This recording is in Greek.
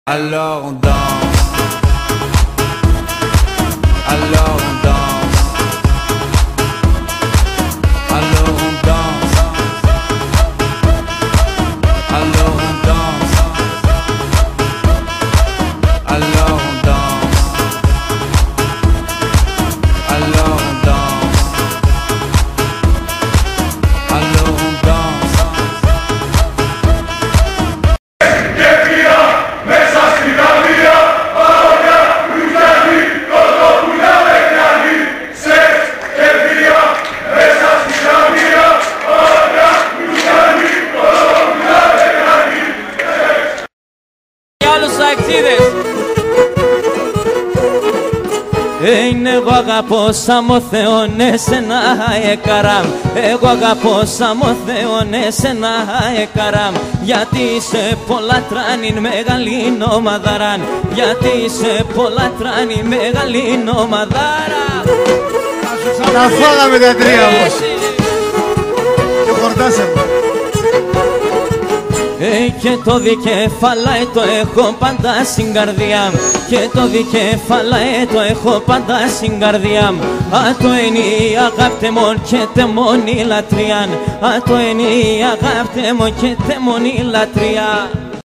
Alors on danse, alors on danse, alors on danse, alors on danse, alors on danse, alors on danse, alors on danse. Εγώ αγαπώ σαν μου Θεόν εσένα εκαράμ. Εγώ αγαπώ σαν μου Θεόν εσένα εκαράμ. Γιατί είσαι πολλά τράνιν μεγαλήν ομαδαράν. Γιατί είσαι πολλά τράνιν μεγαλήν ομαδάρα. Τα φάγαμε τα τρία όμως. Και χορτάσαμε. Και το δικεφαλάι το έχω πάντα στην καρδιά μου. Και το δικεφαλάι το έχω πάντα στην καρδιά μου. Α, το είναι η αγάπη μου και τεμόν η λατρεία. Α, το είναι η αγάπη μου και τεμόν η λατρεία.